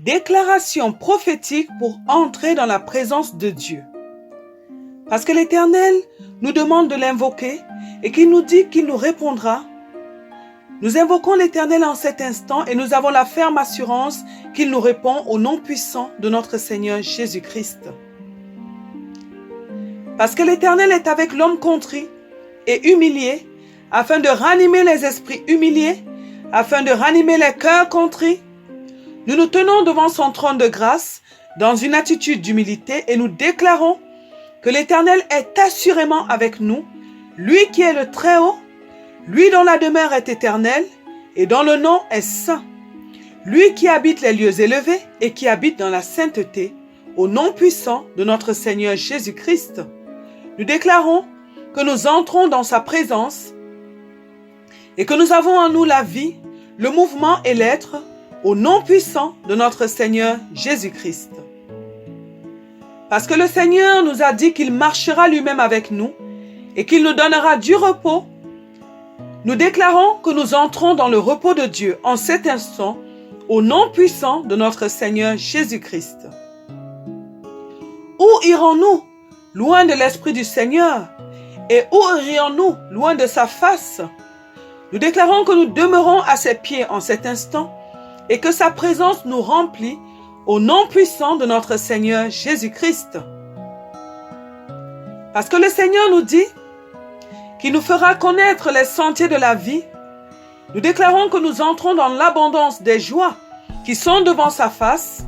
Déclaration prophétique pour entrer dans la présence de Dieu. Parce que l'Éternel nous demande de l'invoquer et qu'il nous dit qu'il nous répondra. Nous invoquons l'Éternel en cet instant et nous avons la ferme assurance qu'il nous répond au nom puissant de notre Seigneur Jésus-Christ. Parce que l'Éternel est avec l'homme contrit et humilié, afin de ranimer les esprits humiliés, afin de ranimer les cœurs contrits. Nous nous tenons devant son trône de grâce dans une attitude d'humilité et nous déclarons que l'Éternel est assurément avec nous, lui qui est le Très-Haut, lui dont la demeure est éternelle et dont le nom est saint, lui qui habite les lieux élevés et qui habite dans la sainteté, au nom puissant de notre Seigneur Jésus-Christ. Nous déclarons que nous entrons dans sa présence et que nous avons en nous la vie, le mouvement et l'être, au nom puissant de notre Seigneur Jésus-Christ. Parce que le Seigneur nous a dit qu'il marchera lui-même avec nous et qu'il nous donnera du repos, nous déclarons que nous entrons dans le repos de Dieu en cet instant, au nom puissant de notre Seigneur Jésus-Christ. Où irons-nous loin de l'Esprit du Seigneur? Et où irions-nous loin de sa face? Nous déclarons que nous demeurons à ses pieds en cet instant et que sa présence nous remplit au nom puissant de notre Seigneur Jésus-Christ. Parce que le Seigneur nous dit qu'il nous fera connaître les sentiers de la vie, nous déclarons que nous entrons dans l'abondance des joies qui sont devant sa face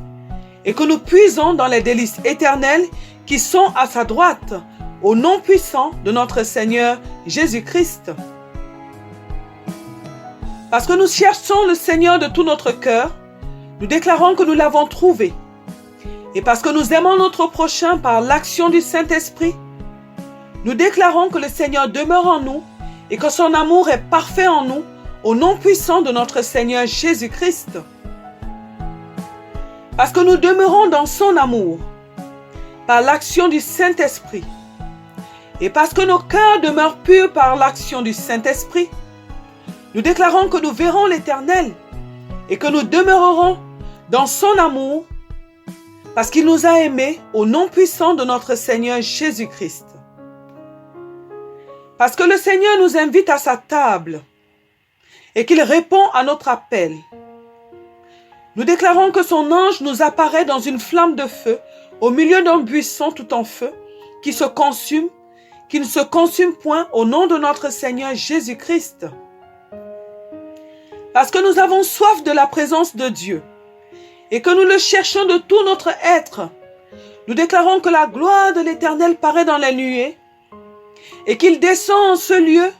et que nous puisons dans les délices éternelles qui sont à sa droite, au nom puissant de notre Seigneur Jésus-Christ. Parce que nous cherchons le Seigneur de tout notre cœur, nous déclarons que nous l'avons trouvé. Et parce que nous aimons notre prochain par l'action du Saint-Esprit, nous déclarons que le Seigneur demeure en nous et que son amour est parfait en nous, au nom puissant de notre Seigneur Jésus-Christ. Parce que nous demeurons dans son amour, par l'action du Saint-Esprit, et parce que nos cœurs demeurent purs par l'action du Saint-Esprit, nous déclarons que nous verrons l'Éternel et que nous demeurerons dans son amour parce qu'il nous a aimés au nom puissant de notre Seigneur Jésus-Christ. Parce que le Seigneur nous invite à sa table et qu'il répond à notre appel. Nous déclarons que son ange nous apparaît dans une flamme de feu au milieu d'un buisson tout en feu qui ne se consume point au nom de notre Seigneur Jésus-Christ. Parce que nous avons soif de la présence de Dieu et que nous le cherchons de tout notre être, nous déclarons que la gloire de l'Éternel paraît dans les nuées et qu'il descend en ce lieu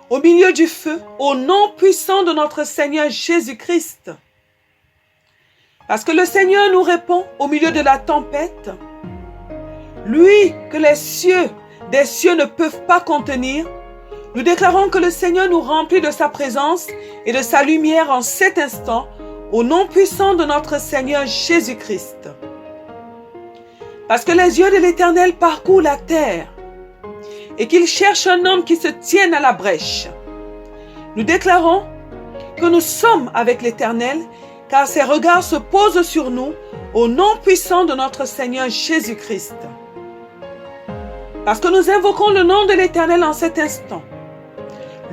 au milieu du feu au nom puissant de notre Seigneur Jésus-Christ. Parce que le Seigneur nous répond au milieu de la tempête, lui que les cieux des cieux ne peuvent pas contenir. Nous déclarons que le Seigneur nous remplit de sa présence et de sa lumière en cet instant, au nom puissant de notre Seigneur Jésus-Christ. Parce que les yeux de l'Éternel parcourent la terre et qu'il cherche un homme qui se tienne à la brèche. Nous déclarons que nous sommes avec l'Éternel, car ses regards se posent sur nous, au nom puissant de notre Seigneur Jésus-Christ. Parce que nous invoquons le nom de l'Éternel en cet instant,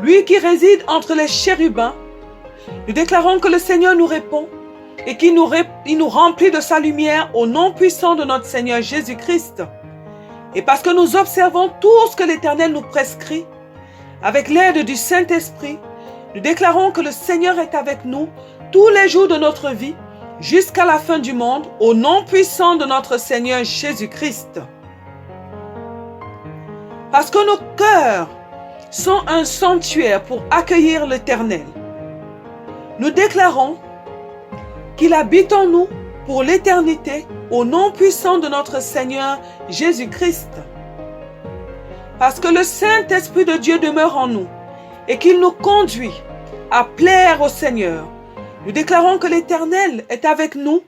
lui qui réside entre les chérubins, nous déclarons que le Seigneur nous répond et qu'il nous remplit de sa lumière au nom puissant de notre Seigneur Jésus-Christ. Et parce que nous observons tout ce que l'Éternel nous prescrit, avec l'aide du Saint-Esprit, nous déclarons que le Seigneur est avec nous tous les jours de notre vie, jusqu'à la fin du monde, au nom puissant de notre Seigneur Jésus-Christ. Parce que nos cœurs sont un sanctuaire pour accueillir l'Éternel. Nous déclarons qu'il habite en nous pour l'éternité au nom puissant de notre Seigneur Jésus-Christ. Parce que le Saint-Esprit de Dieu demeure en nous et qu'il nous conduit à plaire au Seigneur. Nous déclarons que l'Éternel est avec nous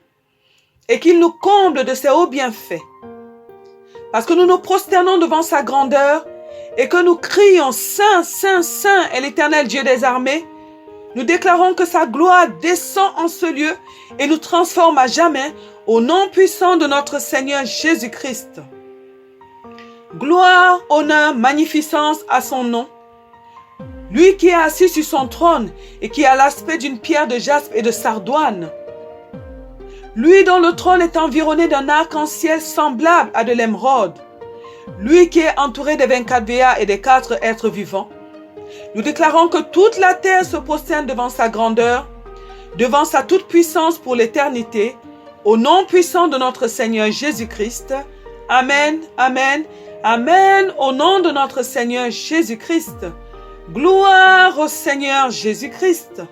et qu'il nous comble de ses hauts bienfaits. Parce que nous nous prosternons devant sa grandeur et que nous crions « Saint, Saint, Saint est l'Éternel Dieu des armées », Nous déclarons que sa gloire descend en ce lieu et nous transforme à jamais au nom puissant de notre Seigneur Jésus-Christ. Gloire, honneur, magnificence à son nom. Lui qui est assis sur son trône et qui a l'aspect d'une pierre de jaspe et de sardoine. Lui dont le trône est environné d'un arc-en-ciel semblable à de l'émeraude. Lui qui est entouré des 24 veillards et des 4 êtres vivants. Nous déclarons que toute la terre se prosterne devant sa grandeur, devant sa toute-puissance pour l'éternité, au nom puissant de notre Seigneur Jésus-Christ. Amen, amen, amen, au nom de notre Seigneur Jésus-Christ. Gloire au Seigneur Jésus-Christ.